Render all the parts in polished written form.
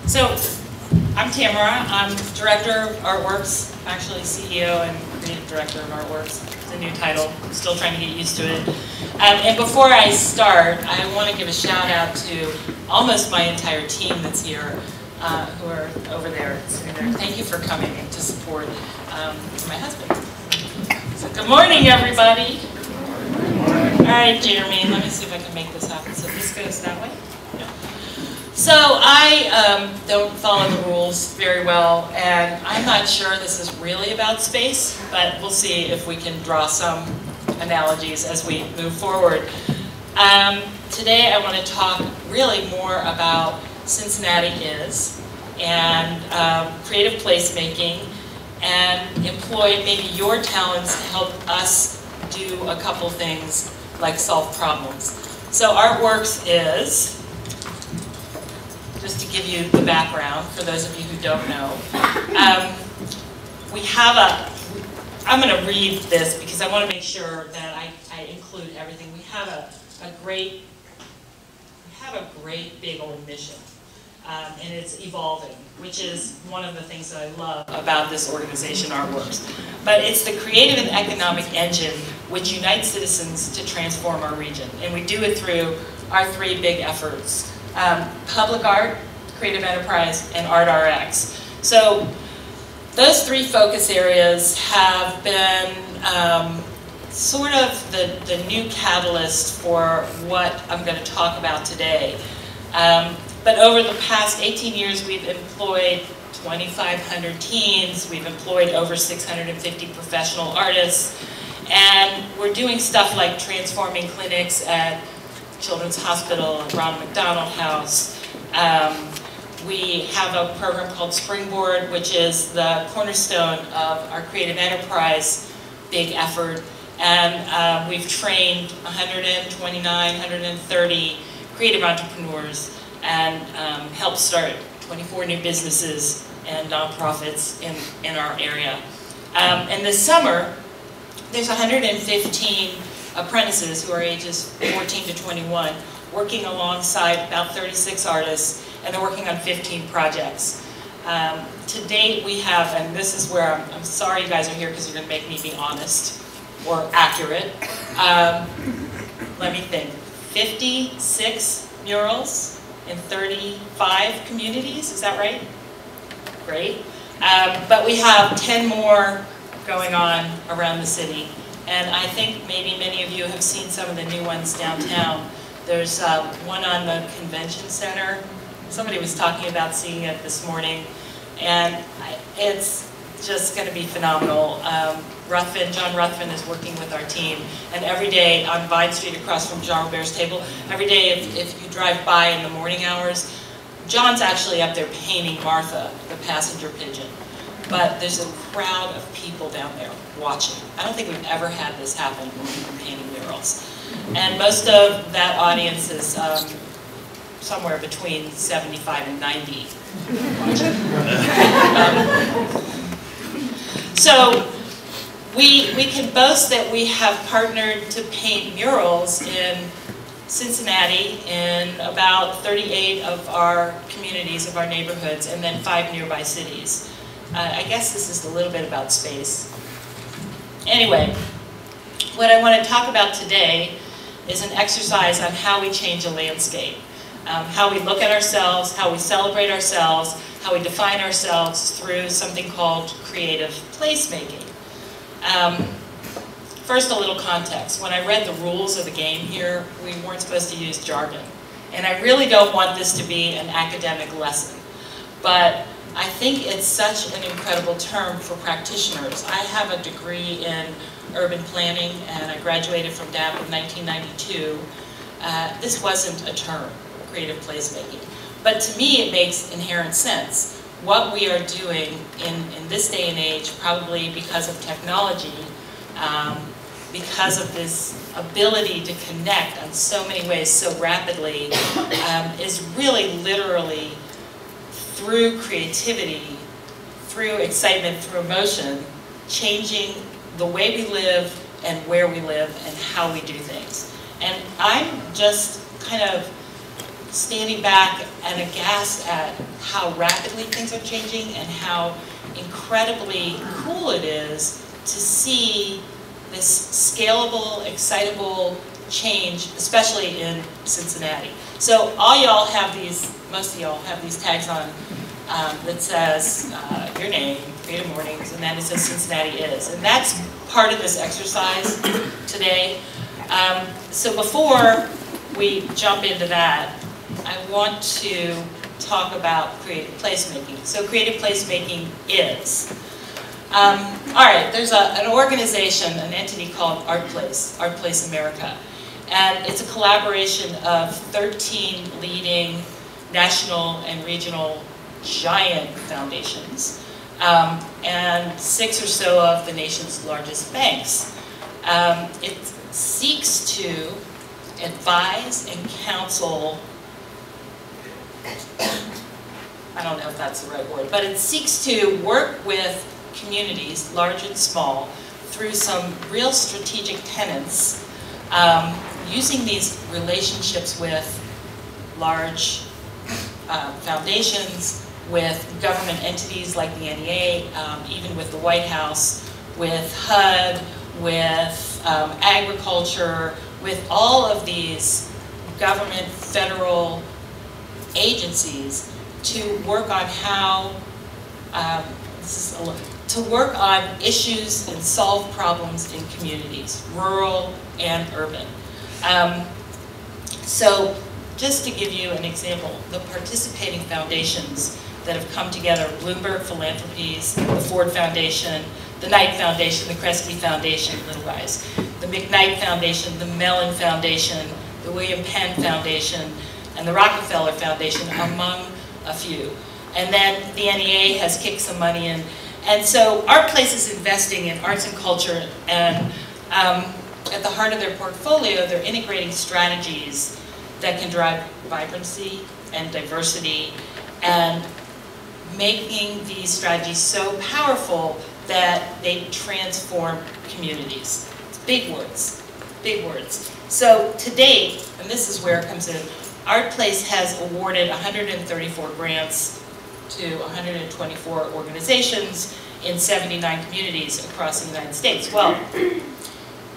So, I'm Tamara. I'm Director of Artworks, actually CEO and Creative Director of Artworks. It's a new title. I'm still trying to get used to it. And before I start, I want to give a shout out to almost my entire team that's here, who are over there, sitting there. Thank you for coming and to support my husband. So, good morning, everybody. All right, Jeremy, let me see if I can make this happen. So this goes that way. So I don't follow the rules very well, and I'm not sure this is really about space, but we'll see if we can draw some analogies as we move forward. Today I want to talk really more about Cincinnati is, and creative placemaking, and employ maybe your talents to help us do a couple things like solve problems. So Artworks is, just to give you the background, for those of you who don't know, we have I'm going to read this because I want to make sure that I include everything. We have a great big old mission, and it's evolving, which is one of the things that I love about this organization, Artworks. But it's the creative and economic engine which unites citizens to transform our region, and we do it through our three big efforts. Public art, creative enterprise, and Art RX. So those three focus areas have been sort of the new catalyst for what I'm going to talk about today. But over the past 18 years, we've employed 2,500 teens, we've employed over 650 professional artists, and we're doing stuff like transforming clinics at Children's Hospital and Ronald McDonald House. We have a program called Springboard, which is the cornerstone of our creative enterprise big effort. And we've trained 129, 130 creative entrepreneurs and helped start 24 new businesses and nonprofits in our area. And this summer, there's 115 apprentices who are ages 14 to 21, working alongside about 36 artists, and they're working on 15 projects. To date, we have, and this is where I'm sorry you guys are here because you're going to make me be honest or accurate. Let me think. 56 murals in 35 communities, is that right? Great. But we have 10 more going on around the city. And I think maybe many of you have seen some of the new ones downtown. There's one on the convention center. Somebody was talking about seeing it this morning. And it's just going to be phenomenal. John Ruthven is working with our team. And every day on Vine Street across from Jean Robert's table, every day if you drive by in the morning hours, John's actually up there painting Martha, the passenger pigeon. But there's a crowd of people down there watching. I don't think we've ever had this happen when we've been painting murals. And most of that audience is somewhere between 75 and 90 watching. So we can boast that we have partnered to paint murals in Cincinnati in about 38 of our communities, of our neighborhoods, and then 5 nearby cities. I guess this is a little bit about space. Anyway, what I want to talk about today is an exercise on how we change a landscape, how we look at ourselves, how we celebrate ourselves, how we define ourselves through something called creative placemaking. First, a little context. When I read the rules of the game here, we weren't supposed to use jargon. And I really don't want this to be an academic lesson. But I think it's such an incredible term for practitioners. I have a degree in urban planning, and I graduated from DAP in 1992. this wasn't a term, creative placemaking. But to me, it makes inherent sense. What we are doing in this day and age, probably because of technology, because of this ability to connect on so many ways so rapidly, is really literally through creativity, through excitement, through emotion, changing the way we live and where we live and how we do things. And I'm just kind of standing back and aghast at how rapidly things are changing and how incredibly cool it is to see this scalable, excitable change, especially in Cincinnati. So all y'all have these, most of y'all have these tags on that says your name, Creative Mornings, and then it says Cincinnati is. And that's part of this exercise today. So before we jump into that, I want to talk about creative placemaking. So creative placemaking is, all right, there's an organization, an entity called ArtPlace America. And it's a collaboration of 13 leading national and regional giant foundations, and 6 or so of the nation's largest banks. It seeks to advise and counsel, I don't know if that's the right word, but it seeks to work with communities, large and small, through some real strategic tenets, using these relationships with large foundations, with government entities like the NEA, even with the White House, with HUD, with agriculture, with all of these government, federal agencies to work on how, to work on issues and solve problems in communities, rural and urban. So just to give you an example, the participating foundations that have come together, Bloomberg Philanthropies, the Ford Foundation, the Knight Foundation, the Kresge Foundation, little guys, the McKnight Foundation, the Mellon Foundation, the William Penn Foundation, and the Rockefeller Foundation, among a few. And then the NEA has kicked some money in. And so ArtPlace is investing in arts and culture, and at the heart of their portfolio, they're integrating strategies that can drive vibrancy and diversity, and making these strategies so powerful that they transform communities. It's big words, big words. So to date, and this is where it comes in, ArtPlace has awarded 134 grants to 124 organizations in 79 communities across the United States. Well,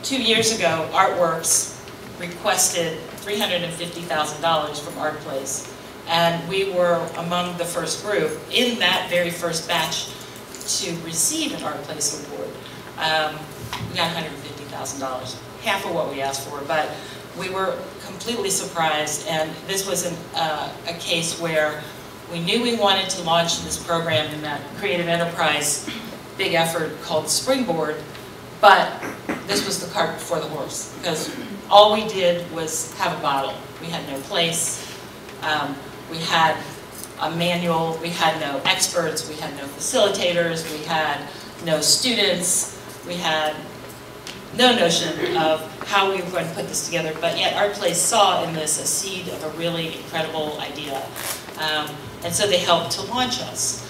2 years ago, Artworks requested $350,000 from ArtPlace, and we were among the first group in that very first batch to receive an ArtPlace award. We got $150,000, half of what we asked for, but we were completely surprised, and this was a case where we knew we wanted to launch this program in that creative enterprise big effort called Springboard, but this was the cart before the horse, because all we did was have a bottle. We had no place, we had a manual, we had no experts, we had no facilitators, we had no students, we had no notion of how we were going to put this together, but yet ArtPlace saw in this a seed of a really incredible idea. And so they helped to launch us.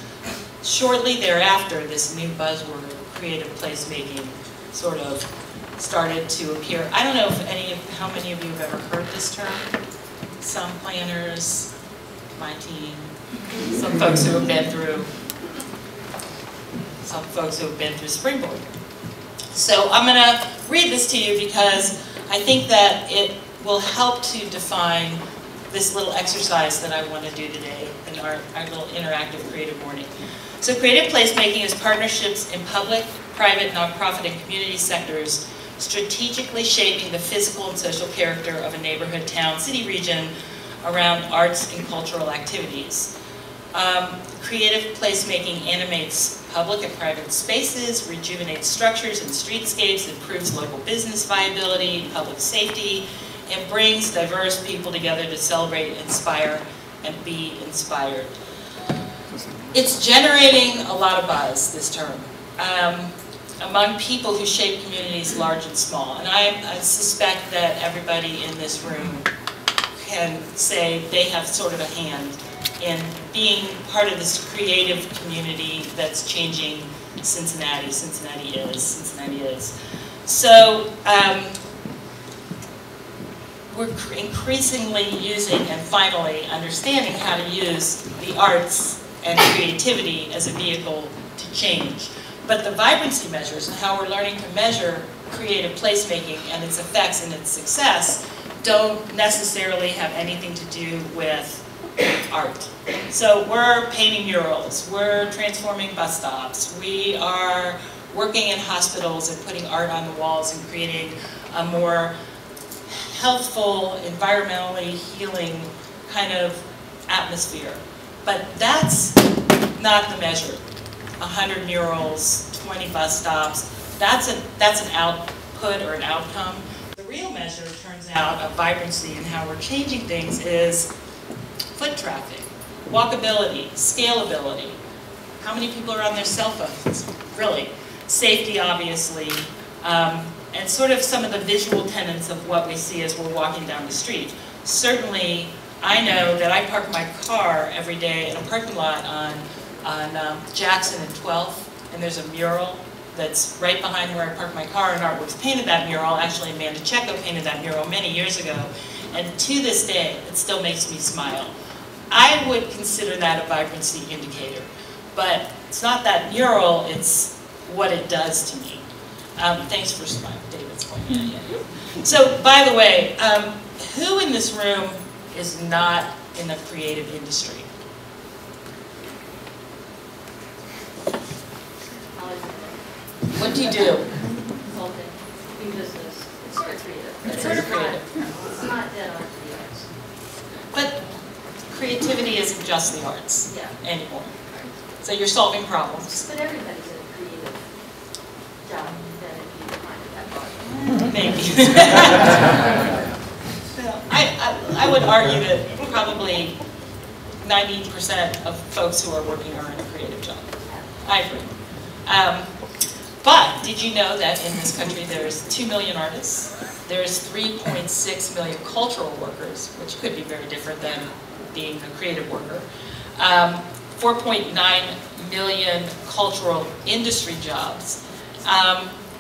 Shortly thereafter, this new buzzword, creative placemaking, sort of started to appear. I don't know if how many of you have ever heard this term. Some planners, my team, some folks who have been through, Springboard. So I'm going to read this to you because I think that it will help to define this little exercise that I want to do today in our little interactive creative morning. So creative placemaking is partnerships in public, private, nonprofit, and community sectors, strategically shaping the physical and social character of a neighborhood, town, city, region around arts and cultural activities. Creative placemaking animates public and private spaces, rejuvenates structures and streetscapes, improves local business viability, public safety, It brings diverse people together to celebrate, inspire, and be inspired. It's generating a lot of buzz this term among people who shape communities large and small. And I suspect that everybody in this room can say they have sort of a hand in being part of this creative community that's changing Cincinnati. Cincinnati is. So we're increasingly using and finally understanding how to use the arts and creativity as a vehicle to change. But the vibrancy measures and how we're learning to measure creative placemaking and its effects and its success don't necessarily have anything to do with art. So we're painting murals, we're transforming bus stops, we are working in hospitals and putting art on the walls and creating a more healthful, environmentally healing kind of atmosphere. But that's not the measure. 100 murals, 20 bus stops, that's an output or an outcome. The real measure, turns out, of vibrancy and how we're changing things is foot traffic, walkability, scalability. How many people are on their cell phones? Really. Safety, obviously, and sort of some of the visual tenets of what we see as we're walking down the street. Certainly, I know that I park my car every day in a parking lot on Jackson and 12th, and there's a mural that's right behind where I park my car, and Artworks painted that mural. Actually, Amanda Checo painted that mural many years ago, and to this day, it still makes me smile. I would consider that a vibrancy indicator, but it's not that mural, it's what it does to me. Thanks for smiling, David's pointing at you. So, by the way, who in this room is not in the creative industry? What do you do? Consulting, do business. It's sort of creative. It's sort of creative. It's not dead on the arts. But creativity isn't just the arts anymore. Right. So you're solving problems. But everybody's in a creative job then if you find it that hard. Maybe. Well, I would argue that probably 90% of folks who are working are in a creative job. I agree. But did you know that in this country there's 2 million artists? There's 3.6 million cultural workers, which could be very different than being a creative worker. 4.9 million cultural industry jobs.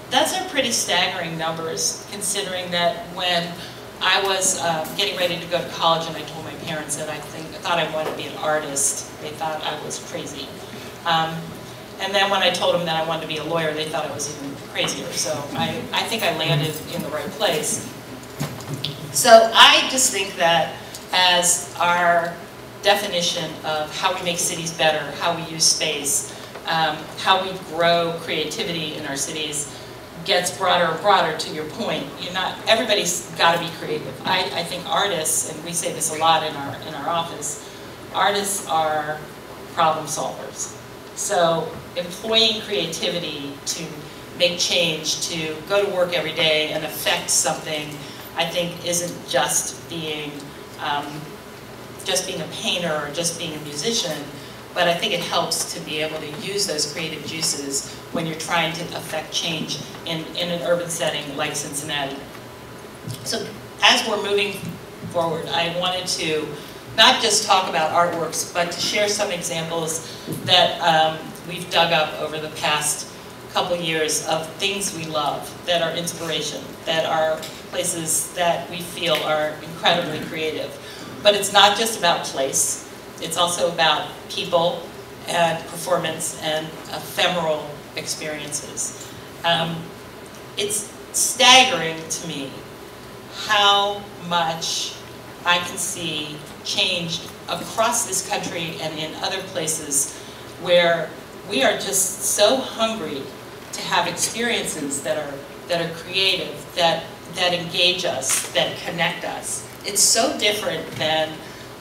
Those are pretty staggering numbers, considering that when I was getting ready to go to college and I told my parents that I thought I wanted to be an artist, they thought I was crazy. And then when I told them that I wanted to be a lawyer, they thought I was even crazier. So I think I landed in the right place. So I just think that as our definition of how we make cities better, how we use space, how we grow creativity in our cities gets broader and broader, to your point. Everybody's got to be creative. I think artists, and we say this a lot in our office, artists are problem solvers. So employing creativity to make change, to go to work every day and affect something, I think isn't just being a painter or just being a musician, but I think it helps to be able to use those creative juices when you're trying to affect change in an urban setting like Cincinnati. So as we're moving forward, I wanted to not just talk about artworks, but to share some examples that we've dug up over the past couple years of things we love, that are inspiration, that are places that we feel are incredibly creative. But it's not just about place, it's also about people and performance and ephemeral experiences. It's staggering to me how much I can see changed across this country and in other places where we are just so hungry to have experiences that are creative, that engage us, that connect us. It's so different than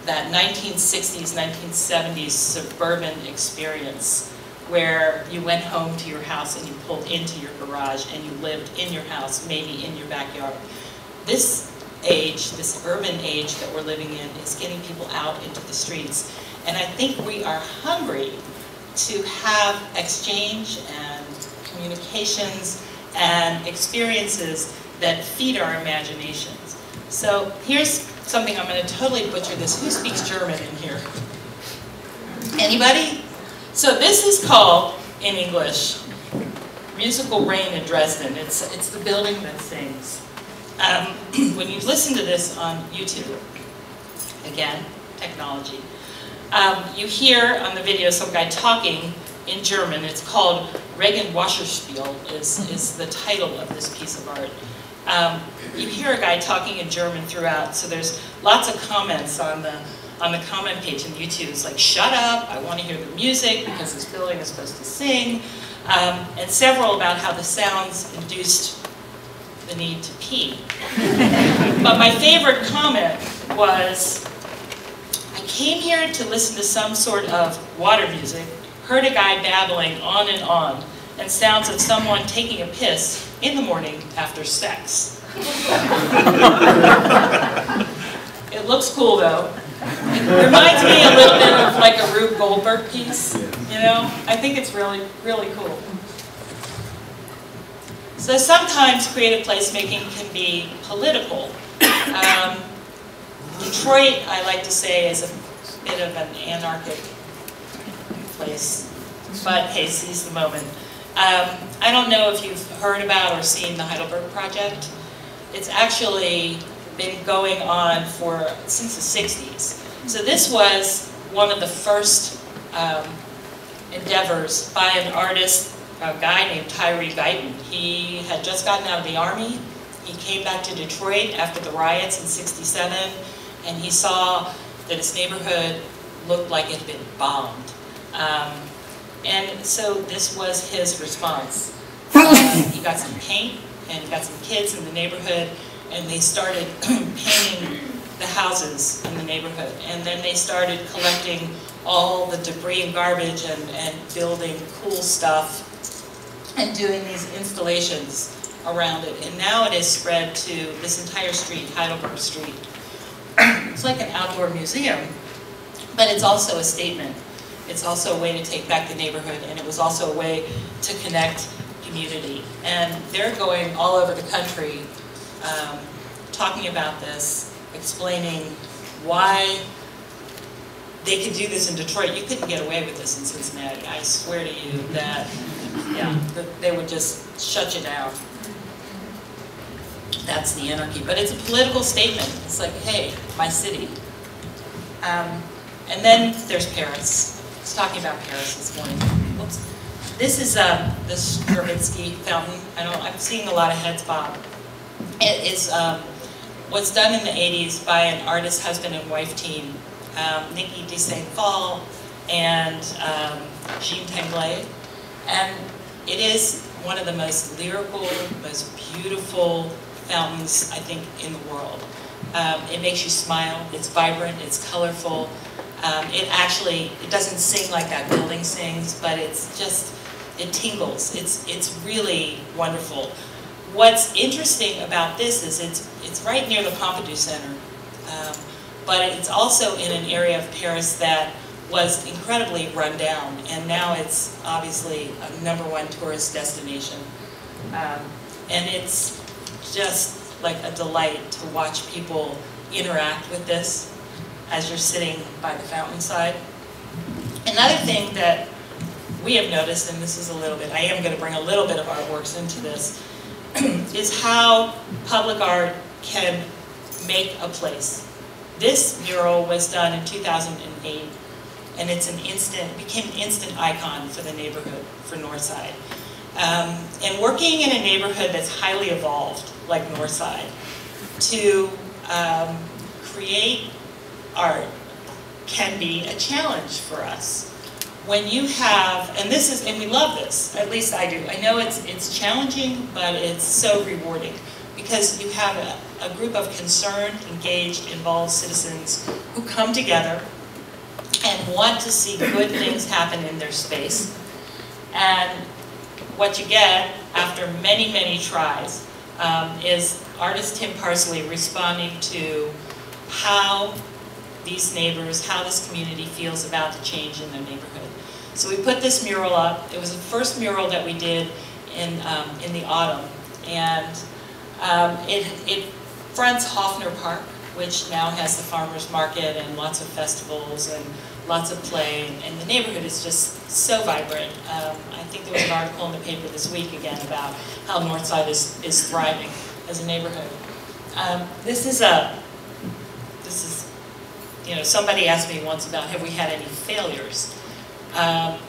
that 1960s, 1970s suburban experience where you went home to your house and you pulled into your garage and you lived in your house, maybe in your backyard. This age, this urban age that we're living in, is getting people out into the streets. And I think we are hungry to have exchange and communications and experiences that feed our imaginations. So here's something, I'm going to totally butcher this. Who speaks German in here? Anybody? So this is called, in English, Musical Rain in Dresden. It's the building that sings. When you listen to this on YouTube, again, technology, you hear on the video some guy talking in German. It's called Regenwasserspiel is the title of this piece of art. You hear a guy talking in German throughout, so there's lots of comments on the comment page on YouTube. It's like, shut up, I want to hear the music because this building is supposed to sing. And several about how the sounds induced the need to pee. But my favorite comment was, I came here to listen to some sort of water music, heard a guy babbling on, and sounds of someone taking a piss in the morning after sex. It looks cool though. It reminds me a little bit of like a Rube Goldberg piece, you know? I think it's really, really cool. So sometimes creative placemaking can be political. Detroit, I like to say, is a bit of an anarchic place, but hey, seize the moment. I don't know if you've heard about or seen the Heidelberg Project. It's actually been going on since the 60s. So this was one of the first endeavors by an artist, a guy named Tyree Guyton. He had just gotten out of the Army. He came back to Detroit after the riots in '67, and he saw that his neighborhood looked like it had been bombed. And so this was his response. He got some paint, and he got some kids in the neighborhood, and they started painting the houses in the neighborhood. And then they started collecting all the debris and garbage and building cool stuff and doing these installations around it. And now it is spread to this entire street, Heidelberg Street. It's like an outdoor museum, but it's also a statement. It's also a way to take back the neighborhood, and it was also a way to connect community. And they're going all over the country talking about this, explaining why they could do this in Detroit. You couldn't get away with this in Cincinnati. I swear to you that, yeah, they would just shut you down. That's the anarchy. But it's a political statement. It's like, hey, my city. And then there's Paris. I was talking about Paris this morning. Whoops. This is the Stravinsky fountain. I'm seeing a lot of heads bob. It is was done in the 80s by an artist husband and wife team, Nikki de Saint Paul and Jean Tingley. And it is one of the most lyrical, most beautiful fountains, I think, in the world. It makes you smile, it's vibrant, it's colorful. It doesn't sing like that building sings, but it's just, it tingles. It's really wonderful. What's interesting about this is it's right near the Pompidou Center, but it's also in an area of Paris that was incredibly run down, and now it's obviously a #1 tourist destination. And it's just like a delight to watch people interact with this as you're sitting by the fountain side. Another thing that we have noticed, and this is a little bit, I am going to bring a little bit of artworks into this, is how public art can make a place. This mural was done in 2008, and became an instant icon for the neighborhood, for Northside. And working in a neighborhood that's highly evolved, like Northside, to create art can be a challenge for us. When you have, and we love this, at least I do. I know it's challenging, but it's so rewarding because you have a group of concerned, engaged, involved citizens who come together and want to see good things happen in their space. And what you get after many, many tries is artist Tim Parsley responding to how these neighbors, how this community feels about the change in their neighborhood. So we put this mural up. It was the first mural that we did in the autumn, and it fronts Hoffner Park, which now has the farmers market and lots of festivals and lots of play, and the neighborhood is just so vibrant. I think there was an article in the paper this week again about how Northside is thriving as a neighborhood. You know, somebody asked me once about have we had any failures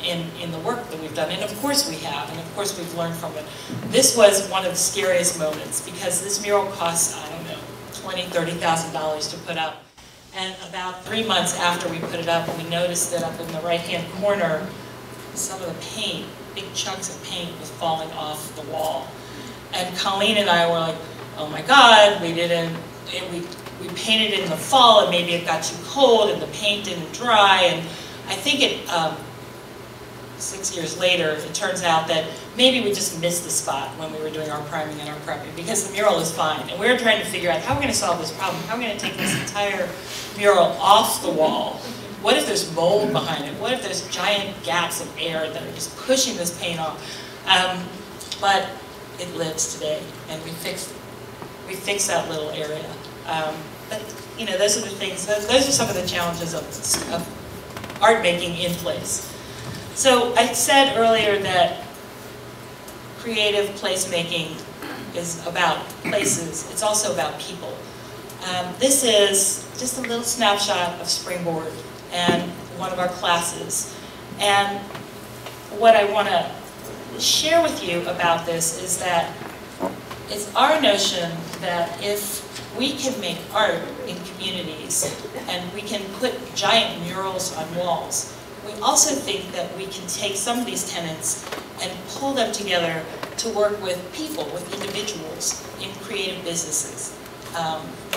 in the work that we've done, and of course we have, and of course we've learned from it. This was one of the scariest moments because this mural costs, I don't know, $20,000, $30,000 to put up. And about 3 months after we put it up, we noticed that up in the right-hand corner, some of the paint, big chunks of paint was falling off the wall. And Colleen and I were like, oh my God, we painted it in the fall and maybe it got too cold and the paint didn't dry. And I think 6 years later, it turns out that maybe we just missed the spot when we were doing our priming and our prepping because the mural is fine. And we were trying to figure out how we're going to solve this problem. How are we going to take this entire mural off the wall? What if there's mold behind it? What if there's giant gaps of air that are just pushing this paint off? But it lives today, and we fixed it. We fixed that little area. But you know, those are the things. Those are some of the challenges of art making in place. So I said earlier that creative placemaking is about places. It's also about people. This is just a little snapshot of Springboard and one of our classes. And what I want to share with you about this is that it's our notion that if we can make art in communities and we can put giant murals on walls, we also think that we can take some of these tenets and pull them together to work with people, with individuals in creative businesses.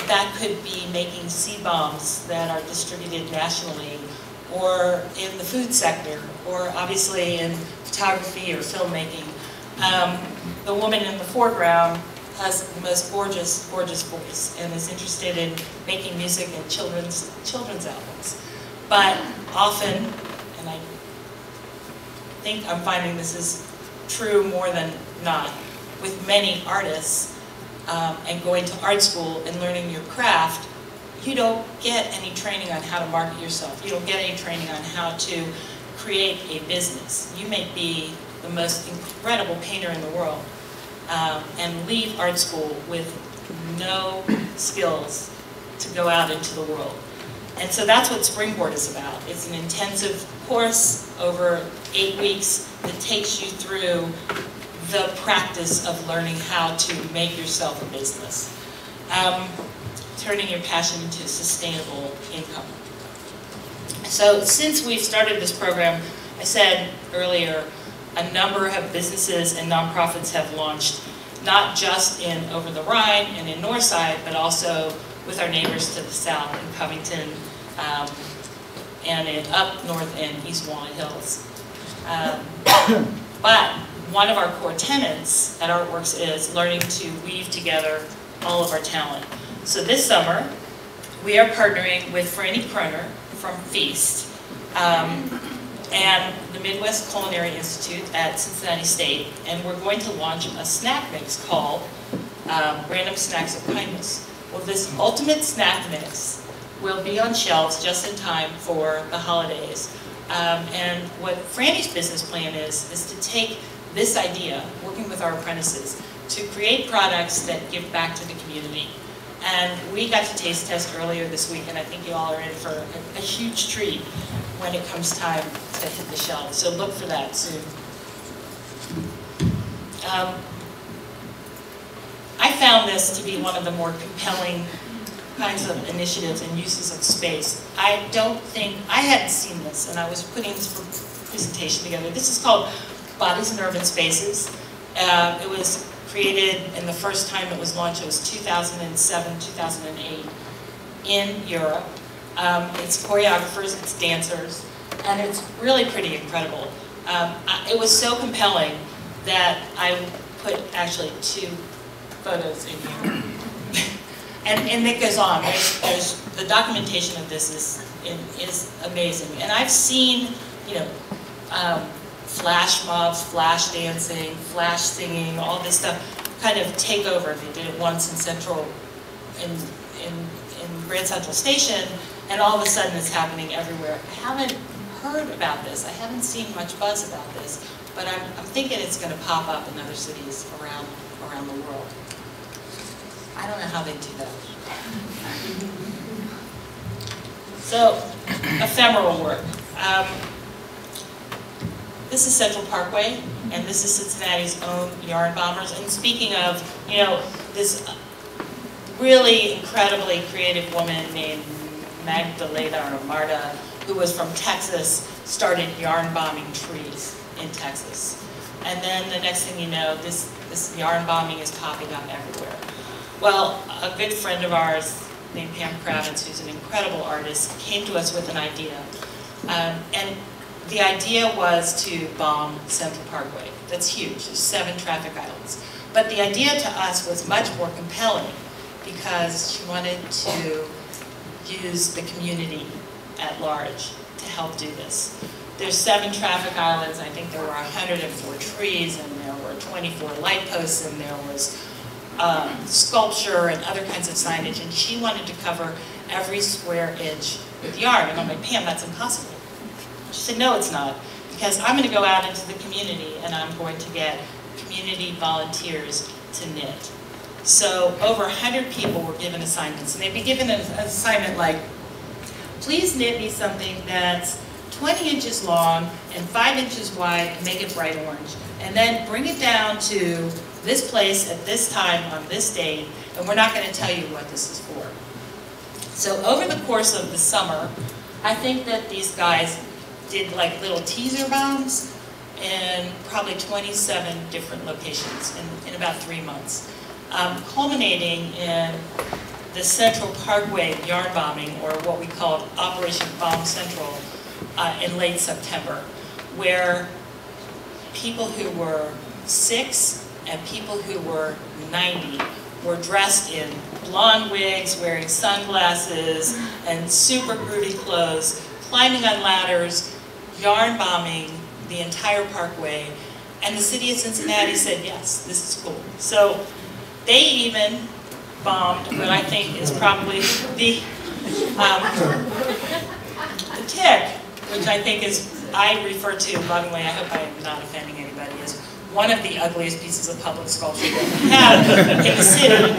That could be making seed bombs that are distributed nationally, or in the food sector, or obviously in photography or filmmaking. The woman in the foreground has the most gorgeous, gorgeous voice and is interested in making music and children's albums. But often, and I think I'm finding this is true more than not, with many artists and going to art school and learning your craft, you don't get any training on how to market yourself. You don't get any training on how to create a business. You may be the most incredible painter in the world and leave art school with no skills to go out into the world. And so that's what Springboard is about. It's an intensive course over 8 weeks that takes you through the practice of learning how to make yourself a business. Turning your passion into sustainable income. So since we've started this program, I said earlier, a number of businesses and nonprofits have launched, not just in Over the Rhine and in Northside, but also with our neighbors to the south in Covington and in up north in East Walnut Hills. But one of our core tenets at Artworks is learning to weave together all of our talent. So this summer, we are partnering with Franny Kroner from Feast and the Midwest Culinary Institute at Cincinnati State, and we're going to launch a snack mix called Random Snacks of Kindness. Well, this ultimate snack mix will be on shelves just in time for the holidays. And what Franny's business plan is to take this idea, working with our apprentices, to create products that give back to the community. And we got to taste test earlier this week, and I think you all are in for a huge treat when it comes time to hit the shelves. So look for that soon. I found this to be one of the more compelling kinds of initiatives and uses of space. I hadn't seen this, and I was putting this presentation together. This is called Bodies in Urban Spaces. It was created, and the first time it was launched, it was 2007, 2008 in Europe. It's choreographers, it's dancers, and it's really pretty incredible. It was so compelling that I put actually two photos in here. And it goes on. There's the documentation of this is amazing. And I've seen, you know, flash mobs, flash dancing, flash singing, all this stuff kind of take over. They did it once in Central, in Grand Central Station, and all of a sudden it's happening everywhere. I haven't heard about this. I haven't seen much buzz about this, but I'm thinking it's going to pop up in other cities around the world. I don't know how they do that. So, ephemeral work. This is Central Parkway, and this is Cincinnati's own yarn bombers. And speaking of, you know, this really incredibly creative woman named Magdalena or Marta, who was from Texas, started yarn bombing trees in Texas. And then the next thing you know, this yarn bombing is popping up everywhere. Well, a good friend of ours named Pam Kravitz, who's an incredible artist, came to us with an idea. And the idea was to bomb Central Parkway. That's huge. There's 7 traffic islands. But the idea to us was much more compelling because she wanted to use the community at large to help do this. There's 7 traffic islands. I think there were 104 trees, and there were 24 light posts, and there was sculpture and other kinds of signage. And she wanted to cover every square inch with yarn. And I'm like, Pam, that's impossible. She said, no, it's not, because I'm going to go out into the community and I'm going to get community volunteers to knit. So over 100 people were given assignments, and they'd be given an assignment like, please knit me something that's 20 inches long and 5 inches wide and make it bright orange. And then bring it down to this place at this time on this date, and we're not going to tell you what this is for. So over the course of the summer, I think that these guys did like little teaser bombs in probably 27 different locations in about 3 months, culminating in the Central Parkway yarn bombing, or what we called Operation Bomb Central, in late September, where people who were 6 and people who were 90 were dressed in blonde wigs, wearing sunglasses, and super groovy clothes, climbing on ladders, yarn bombing the entire parkway, and the city of Cincinnati said, yes, this is cool. So they even bombed what I think is probably the tick, which I think is, I refer to lovingly, I hope I am not offending anybody, as one of the ugliest pieces of public sculpture that we have in the city.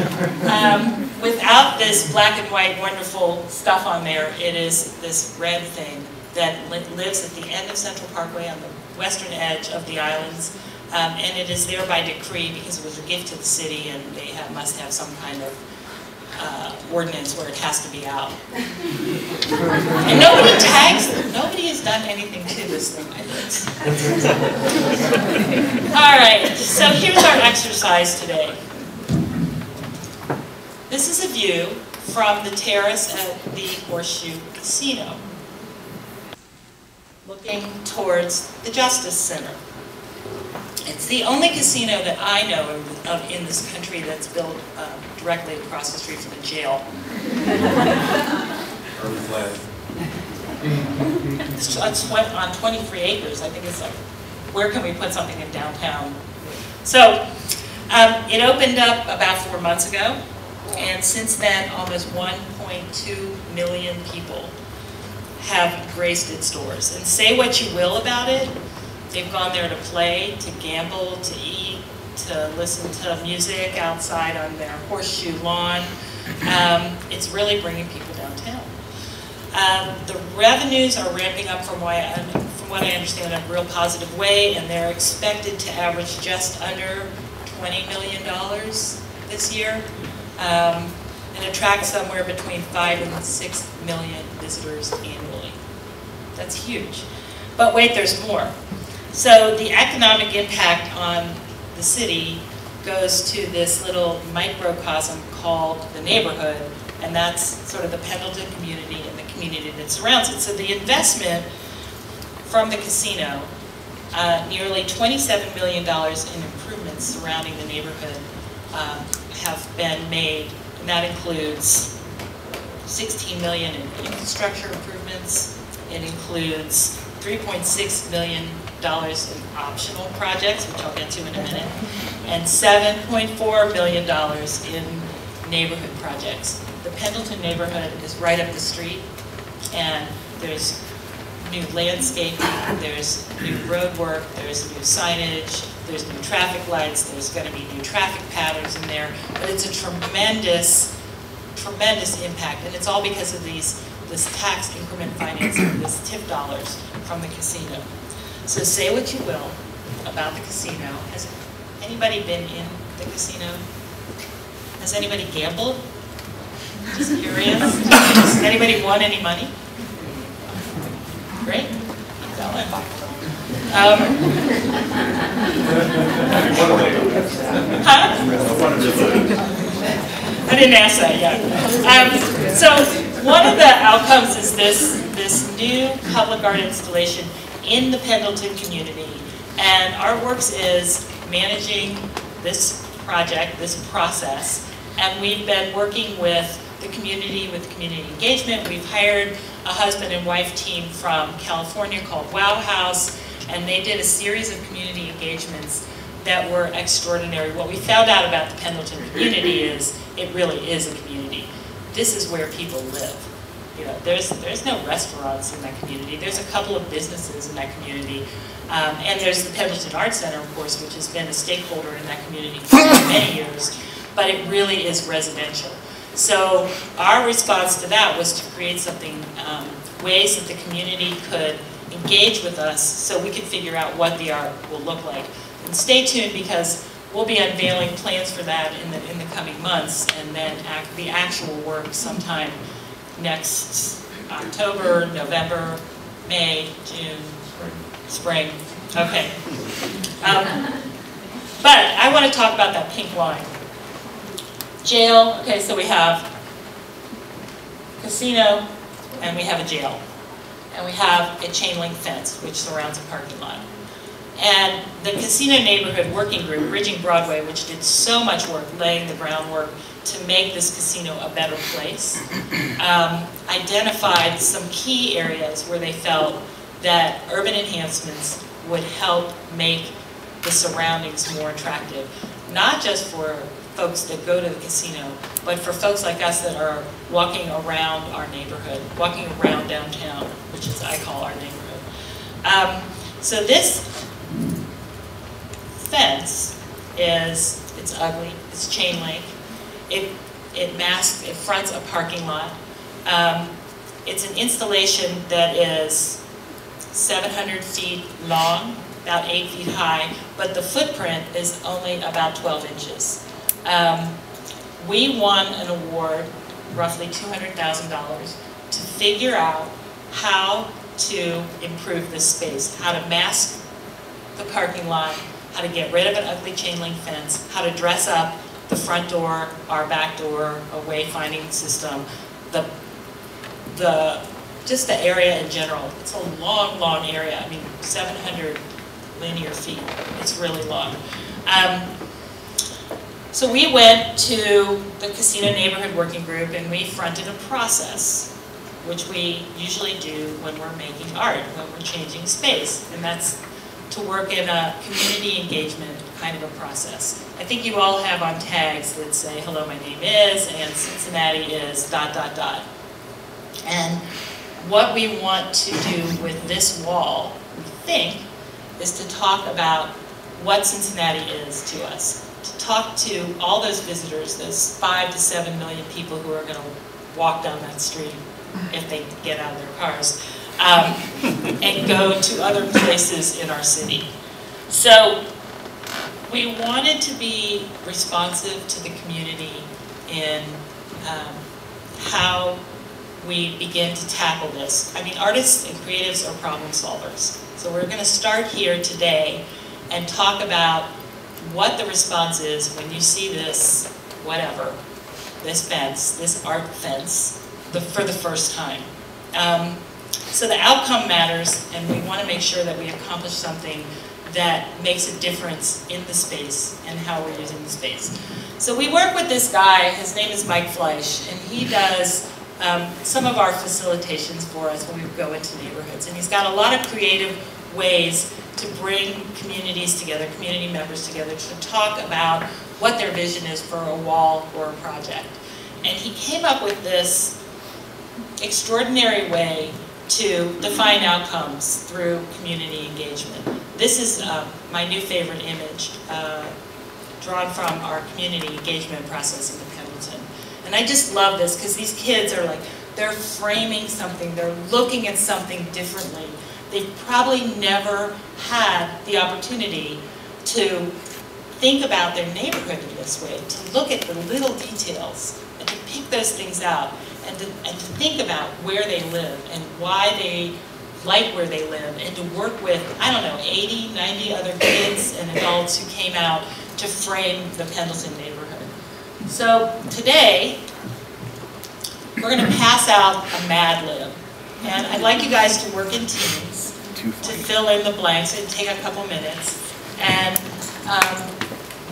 Without this black and white wonderful stuff on there, it is this red thing that lives at the end of Central Parkway on the western edge of the islands, and it is there by decree because it was a gift to the city, and they must have some kind of ordinance where it has to be out. And nobody tags them. Nobody has done anything to this thing, I think. All right, so here's our exercise today. This is a view from the terrace at the Horseshoe Casino, looking towards the Justice Center. It's the only casino that I know of in this country that's built directly across the street from a jail. It's on 23 acres. I think it's like, where can we put something in downtown? So it opened up about 4 months ago, and since then almost 1.2 million people have graced its doors. And say what you will about it, they've gone there to play, to gamble, to eat, to listen to music outside on their horseshoe lawn. It's really bringing people downtown. The revenues are ramping up from what I understand in a real positive way, and they're expected to average just under $20 million this year, and attract somewhere between 5 and 6 million visitors annually. That's huge. But wait, there's more. So the economic impact on the city goes to this little microcosm called the neighborhood, and that's sort of the Pendleton community and the community that surrounds it. So the investment from the casino, nearly $27 million in improvements surrounding the neighborhood, have been made, and that includes $16 million in infrastructure improvements. It includes $3.6 million in optional projects, which I'll get to in a minute, and $7.4 million in neighborhood projects. The Pendleton neighborhood is right up the street, and there's new landscaping, there's new road work, there's new signage, there's new traffic lights, there's going to be new traffic patterns in there, but it's a tremendous impact, and it's all because of this tax increment financing, this TIF dollars from the casino. So say what you will about the casino. Has anybody been in the casino? Has anybody gambled? Just curious. Has anybody won any money? Great. Keep going. I didn't ask that yet. So one of the outcomes is this new public art installation in the Pendleton community. And Artworks is managing this project, this process. And we've been working with the community, with community engagement. We've hired a husband and wife team from California called Wow House. And they did a series of community engagements that were extraordinary. What we found out about the Pendleton community is it really is a community. This is where people live. You know, there's no restaurants in that community. There's a couple of businesses in that community. And there's the Pendleton Art Center, of course, which has been a stakeholder in that community for many years. But it really is residential. So our response to that was to create something, ways that the community could engage with us so we could figure out what the art will look like. And stay tuned, because we'll be unveiling plans for that in the coming months, and then the actual work sometime next October, November, May, June, spring. Okay. But I want to talk about that pink line. Jail. Okay, so we have casino, and we have a jail. And we have a chain link fence, which surrounds a parking lot. And the Casino Neighborhood Working Group, Bridging Broadway, which did so much work, laying the groundwork to make this casino a better place, identified some key areas where they felt that urban enhancements would help make the surroundings more attractive. Not just for folks that go to the casino, but for folks like us that are walking around our neighborhood, walking around downtown, which is I call our neighborhood. So this fence it's ugly, it's chain link, it fronts a parking lot. It's an installation that is 700 feet long, about 8 feet high, but the footprint is only about 12 inches. We won an award, roughly $200,000, to figure out how to improve this space, how to mask the parking lot, how to get rid of an ugly chain link fence, how to dress up the front door, our back door, a wayfinding system, just the area in general. It's a long, long area. I mean, 700 linear feet. It's really long. So we went to the Casino Neighborhood Working Group and we fronted a process, which we usually do when we're making art, when we're changing space. And that's to work in a community engagement kind of a process. I think you all have on tags that say, hello, my name is, and Cincinnati is ... And what we want to do with this wall, we think, is to talk about what Cincinnati is to us. To talk to all those visitors, those 5 to 7 million people who are going to walk down that street if they get out of their cars, and go to other places in our city. So we wanted to be responsive to the community in how we begin to tackle this. I mean, artists and creatives are problem solvers. So we're going to start here today and talk about what the response is when you see this, whatever, this fence, this art fence, for the first time. So the outcome matters, and we want to make sure that we accomplish something that makes a difference in the space and how we're using the space. So we work with this guy, his name is Mike Fleisch, and he does some of our facilitations for us when we go into neighborhoods. And he's got a lot of creative ways to bring communities together, community members together, to talk about what their vision is for a wall or a project. And he came up with this extraordinary way to define outcomes through community engagement. This is my new favorite image, drawn from our community engagement process in Pendleton. And I just love this because these kids are like, they're framing something, they're looking at something differently. They've probably never had the opportunity to think about their neighborhood in this way, to look at the little details and to pick those things out and to think about where they live and why they like where they live, and to work with, I don't know, 80, 90 other kids and adults who came out to frame the Pendleton neighborhood. So today, we're going to pass out a Mad Lib. And I'd like you guys to work in teams to fill in the blanks. It'll take a couple minutes. And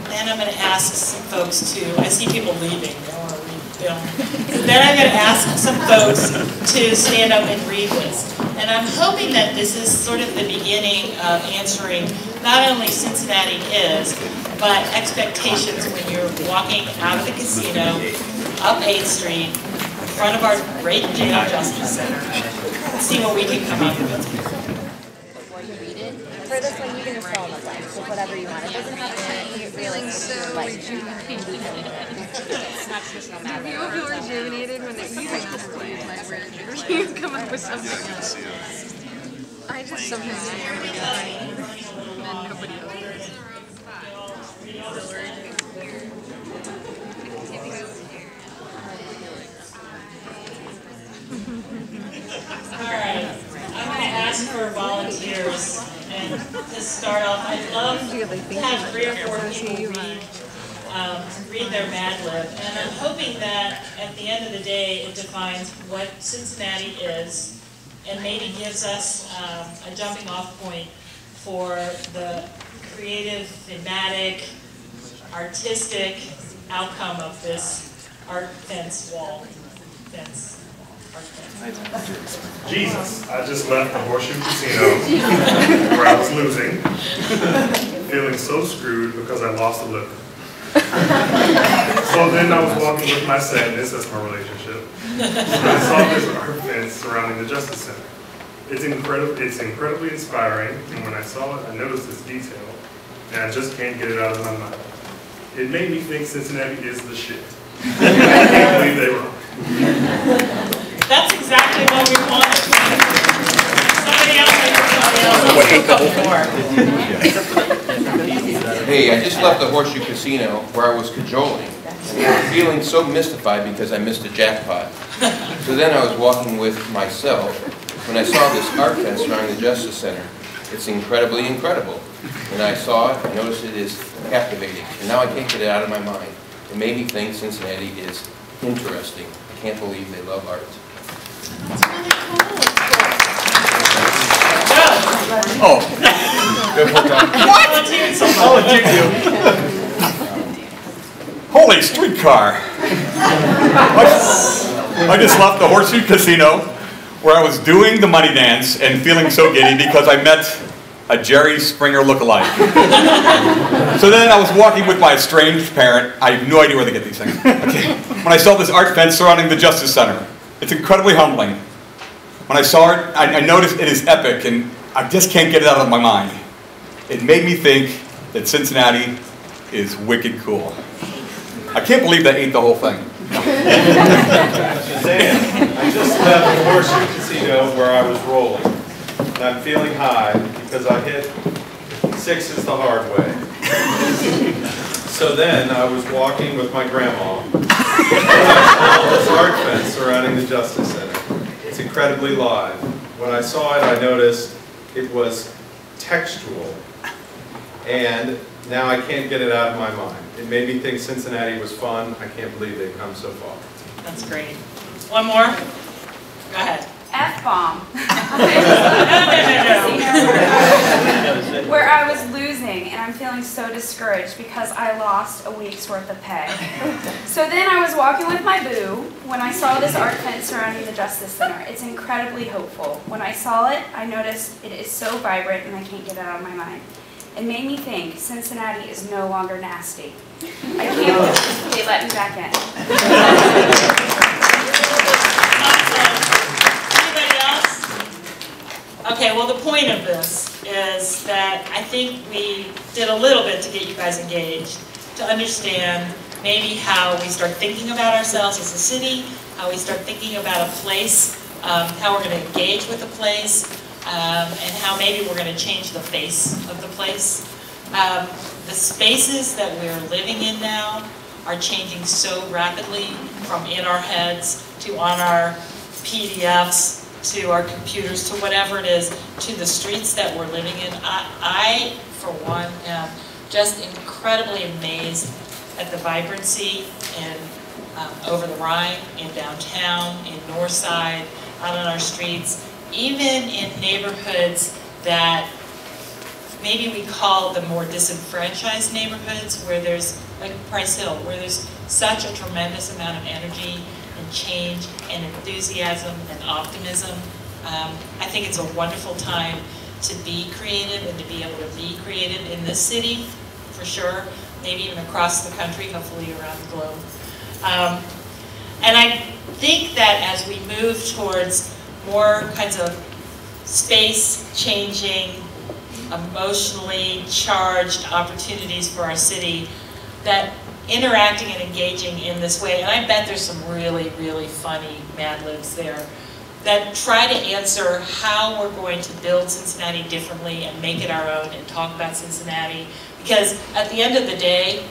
then I'm going to ask some folks to, I see people leaving, they don't want to read film. So then I'm going to ask some folks to stand up and read this. And I'm hoping that this is sort of the beginning of answering not only Cincinnati is, but expectations when you're walking out of the casino, up 8th Street, in front of our great jail justice center. Let's see what we can come up with. Before you read it, for this one you can just fill in the blanks with whatever you want. It doesn't have to be feeling so like it's not traditional math. You feel rejuvenated when you can just use my brain. You come up with something else. I just sometimes hear and nobody else does. Alright, I'm going to ask for volunteers, and to start off, I'd love to have 3 or 4 people read their Mad Lib, and I'm hoping that at the end of the day it defines what Cincinnati is, and maybe gives us a jumping off point for the creative, thematic, artistic outcome of this art fence wall. Jesus, I just left the Horseshoe Casino where I was losing, feeling so screwed because I lost a liver. So then I was walking with my sadness, that's my relationship, and I saw this art fence surrounding the Justice Center. It's incredibly inspiring, and when I saw it, I noticed this detail, and I just can't get it out of my mind. It made me think Cincinnati is the shit. I can't believe they were wrong. That's exactly what we wanted. Somebody else Hey, I just left the Horseshoe Casino where I was cajoling, feeling so mystified because I missed a jackpot. So then I was walking with myself when I saw this art fence surrounding the Justice Center. It's incredibly incredible. When I saw it, I noticed it is captivating, and now I can't get it out of my mind. It made me think Cincinnati is interesting. I can't believe they love art. That's really cool. Oh. Good work on. Holy streetcar! I just left the Horseshoe Casino where I was doing the money dance and feeling so giddy because I met a Jerry Springer lookalike. So then I was walking with my estranged parent. I have no idea where they get these things. Okay. When I saw this art fence surrounding the Justice Center, it's incredibly humbling. When I saw it, I noticed it is epic, and I just can't get it out of my mind. It made me think that Cincinnati is wicked cool. I can't believe they ate the whole thing. Shazam! I just left the Horseshoe Casino where I was rolling. And I'm feeling high because I hit 6s the hard way. So then I was walking with my grandma. And I saw this art fence surrounding the Justice Center. It's incredibly live. When I saw it, I noticed it was textual. And now I can't get it out of my mind. It made me think Cincinnati was fun. I can't believe they've come so far. That's great. One more? Go ahead. F-bomb. No. Where I was losing, and I'm feeling feeling so discouraged because I lost a week's worth of pay. So then I was walking with my boo when I saw this art fence surrounding the Justice Center. It's incredibly hopeful. When I saw it, I noticed it is so vibrant and I can't get it out of my mind. It made me think Cincinnati is no longer nasty. I can't believe they let me back in. Anybody else? Okay, well the point of this is that I think we did a little bit to get you guys engaged, to understand maybe how we start thinking about ourselves as a city, how we start thinking about a place, how we're going to engage with a place, and how maybe we're going to change the face of the place. The spaces that we're living in now are changing so rapidly, from in our heads to on our PDFs to our computers to whatever it is, to the streets that we're living in. I for one, am just incredibly amazed at the vibrancy in over the Rhine, in downtown, in Northside, out on our streets, even in neighborhoods that maybe we call the more disenfranchised neighborhoods, where there's, like Price Hill, where there's such a tremendous amount of energy and change and enthusiasm and optimism. I think it's a wonderful time to be creative and to be able to be creative in this city, for sure, maybe even across the country, hopefully around the globe. And I think that as we move towards more kinds of space-changing, emotionally charged opportunities for our city, that interacting and engaging in this way, and I bet there's some really, really funny Mad Libs there, that try to answer how we're going to build Cincinnati differently and make it our own and talk about Cincinnati. Because at the end of the day,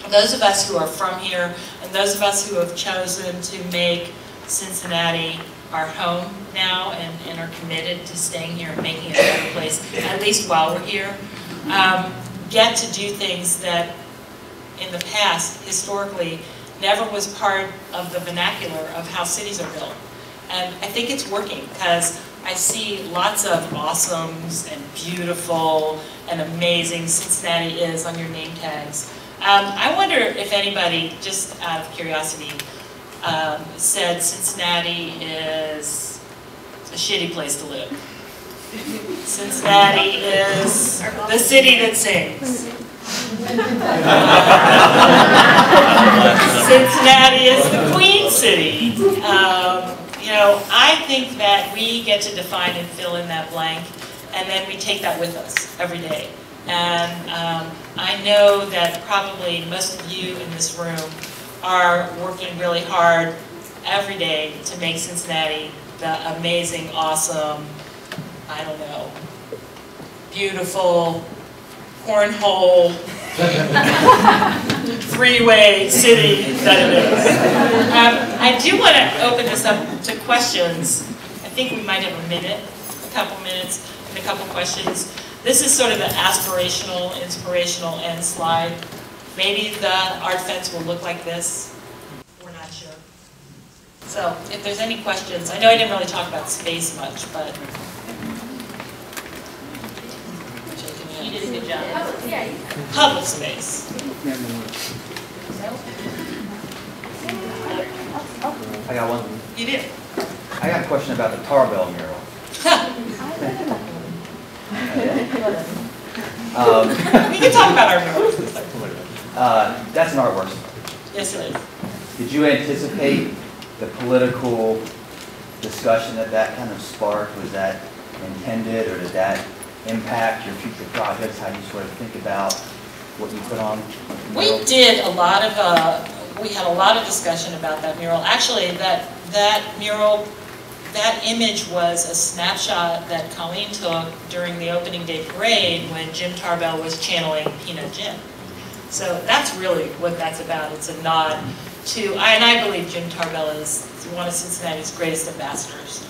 those of us who are from here and those of us who have chosen to make Cincinnati our home now and are committed to staying here and making it a better place, at least while we're here, get to do things that in the past, historically, never was part of the vernacular of how cities are built. And I think it's working, because I see lots of awesomes and beautiful and amazing Cincinnati is on your name tags. I wonder if anybody, just out of curiosity, said Cincinnati is a shitty place to live. Cincinnati is the city that sings. Cincinnati is the Queen City. You know, I think that we get to define and fill in that blank, and then we take that with us every day. And I know that probably most of you in this room are working really hard every day to make Cincinnati the amazing, awesome, I don't know, beautiful, cornhole, three-way city that it is. I do want to open this up to questions. I think we might have a minute, a couple minutes, and a couple questions. This is sort of an aspirational, inspirational end slide. Maybe the art fence will look like this. We're not sure. So if there's any questions, I know I didn't really talk about space much, but You did a good job. public space. I got one. You did. I got a question about the Tarbell mural. We can talk about our murals. That's an artwork. Yes, it is. Did you anticipate the political discussion that kind of sparked? Was that intended, or did that impact your future projects? How you sort of think about what you put on? We did a lot of, we had a lot of discussion about that mural. Actually, that mural, that image was a snapshot that Colleen took during the opening day parade when Jim Tarbell was channeling Peanut Jim. So that's really what that's about. It's a nod to, and I believe Jim Tarbell is one of Cincinnati's greatest ambassadors.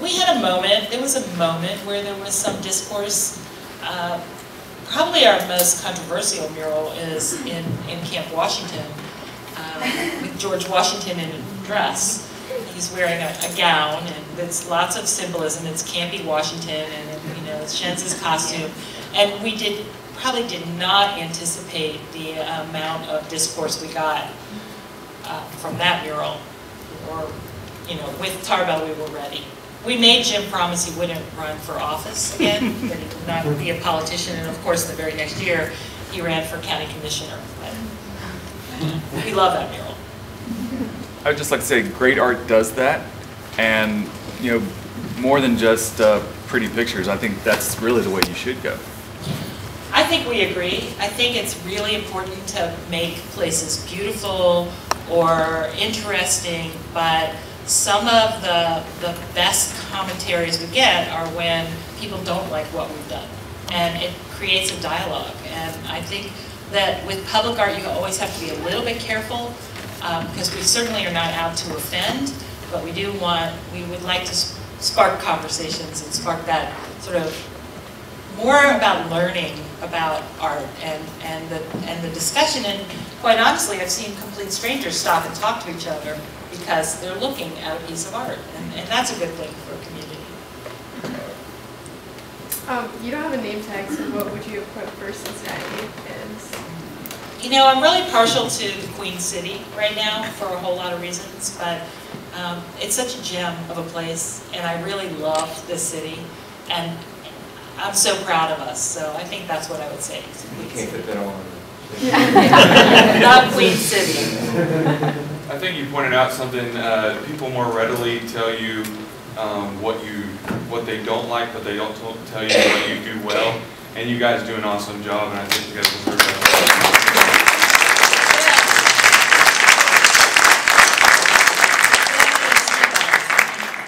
We had a moment, there was a moment where there was some discourse. Probably our most controversial mural is in Camp Washington, with George Washington in a dress. He's wearing a gown, and it's lots of symbolism. It's campy Washington, and you know, was Shenz's costume. And we probably did not anticipate the amount of discourse we got from that mural. Or, you know, with Tarbell we were ready. We made Jim promise he wouldn't run for office again, that he would not be a politician, and of course the very next year he ran for county commissioner. But we love that mural. I would just like to say great art does that, and you know, more than just pretty pictures. I think that's really the way you should go. I think we agree. I think it's really important to make places beautiful or interesting, but some of the best commentaries we get are when people don't like what we've done, and it creates a dialogue. And I think that with public art you always have to be a little bit careful, because we certainly are not out to offend, but we would like to spark conversations and spark that sort of more about learning about art and the discussion. And quite honestly, I've seen complete strangers stop and talk to each other because they're looking at a piece of art, and that's a good thing for a community. You don't have a name tag, so what would you have put for Cincinnati? You know, I'm really partial to the Queen City right now for a whole lot of reasons, but it's such a gem of a place, and I really love this city, and I'm so proud of us, so I think that's what I would say. You can't put that on. Not Queen City. I think you pointed out something, people more readily tell you what they don't like, but they don't tell you what you do well, and you guys do an awesome job, and I think you guys deserve that.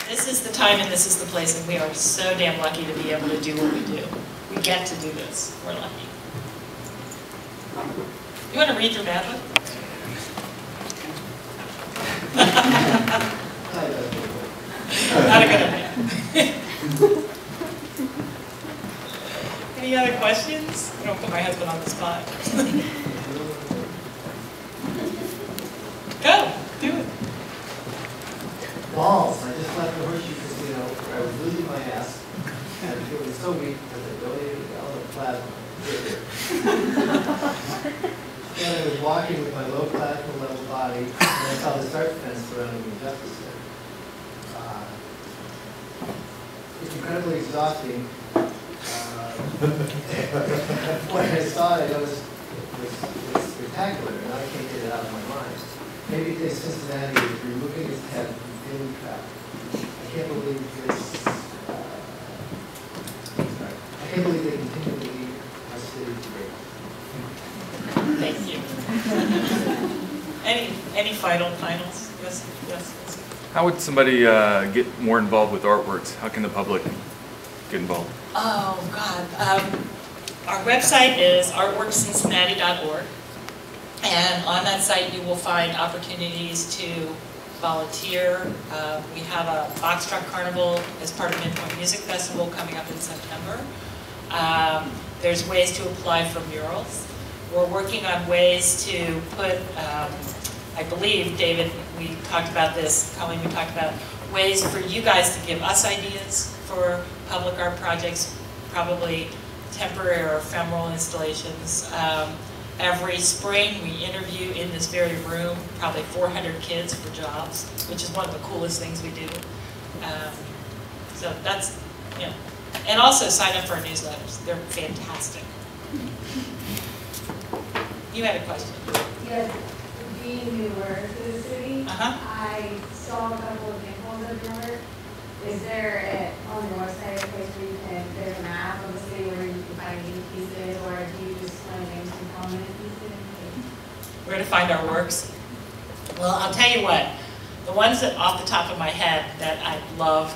This is the time and this is the place, and we are so damn lucky to be able to do what we do. We get to do this. We're lucky. You want to read your bad one? Not a good idea. Any other questions? I don't put my husband on the spot. Go, do it. Balls. I just left the Horseshoe Casino where I was losing my ass and feeling so weak because I donated a gallon of plasma. And I was walking with my low plasma level body, and I saw the art fence surrounding the Justice Center. It's incredibly exhausting. When I saw it, it was spectacular, and I can't get it out of my mind. Maybe because Cincinnati is removing its head from feeling trapped. I can't believe this. I can't believe they continue to lead our city today. Thank you. Any finals? Yes. How would somebody get more involved with artworks? How can the public get involved? Oh, God. Our website is artworkscincinnati.org. And on that site you will find opportunities to volunteer. We have a box truck carnival as part of Midpoint Music Festival coming up in September. There's ways to apply for murals. We're working on ways to put, I believe, David, we talked about this, Colleen, we talked about ways for you guys to give us ideas for public art projects, probably temporary or ephemeral installations. Every spring we interview in this very room probably 400 kids for jobs, which is one of the coolest things we do. So that's, you know. And also sign up for our newsletters. They're fantastic. You had a question. Yes, being newer to the city, I saw a couple of examples of your work. Is there on your website a place where you can, there's a map of the city where you can find these pieces, or do you just want to name some prominent pieces? Where to find our works? Well, I'll tell you what, the ones that off the top of my head that I'd love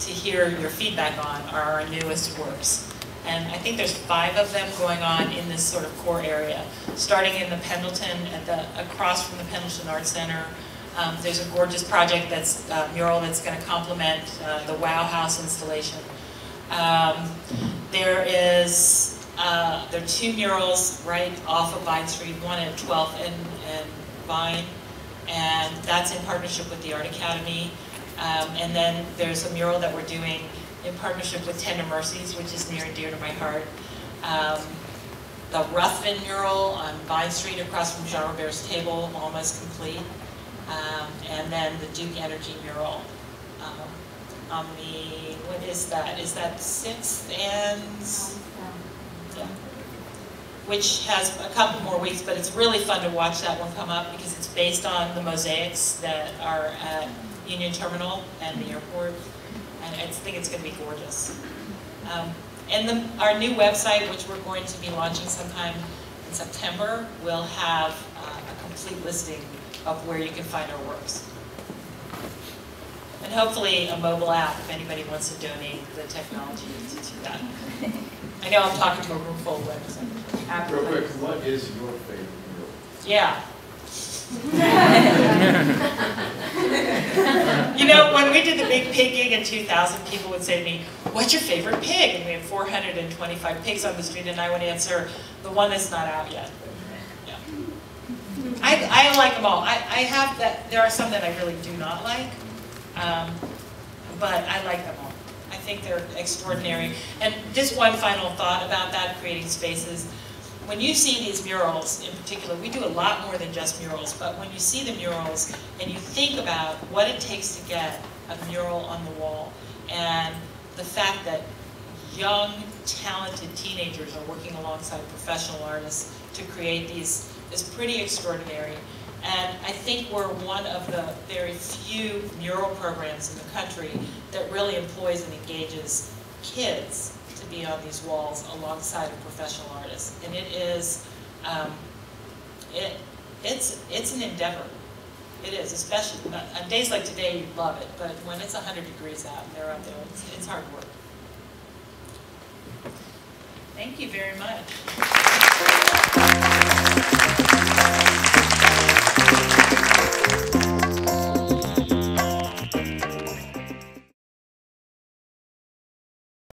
to hear your feedback on are our newest works. And I think there's 5 of them going on in this sort of core area. Starting in the Pendleton, across from the Pendleton Art Center. There's a gorgeous project that's mural that's going to complement the Wow House installation. There are 2 murals right off of Vine Street, one at 12th and Vine, and that's in partnership with the Art Academy. And then there's a mural that we're doing in partnership with Tender Mercies, which is near and dear to my heart. The Ruthven mural on Vine Street across from Jean Robert's table, almost complete. And then the Duke Energy mural on the, what is that? Is that 6th and, yeah. Which has a couple more weeks, but it's really fun to watch that one come up because it's based on the mosaics that are at Union Terminal and the airport. And I think it's going to be gorgeous. And our new website, which we're going to be launching sometime in September, will have a complete listing of where you can find our works. And hopefully a mobile app if anybody wants to donate the technology to that. I know I'm talking to a room full of websites. Real quick, what is your favorite mural? Yeah. You know, when we did the big pig gig in 2000, people would say to me, "What's your favorite pig?" And we had 425 pigs on the street, and I would answer, "The one that's not out yet." Yeah. I like them all. I have that. There are some that I really do not like, but I like them all. I think they're extraordinary. And just one final thought about that, creating spaces. When you see these murals, in particular, we do a lot more than just murals, but when you see the murals and you think about what it takes to get a mural on the wall, and the fact that young, talented teenagers are working alongside professional artists to create these, is pretty extraordinary. And I think we're one of the very few mural programs in the country that really employs and engages kids to be on these walls alongside of professional artists. And it is, it's an endeavor. It is, especially on days like today, you love it, but when it's 100 degrees out and they're up there, it's hard work. Thank you very much.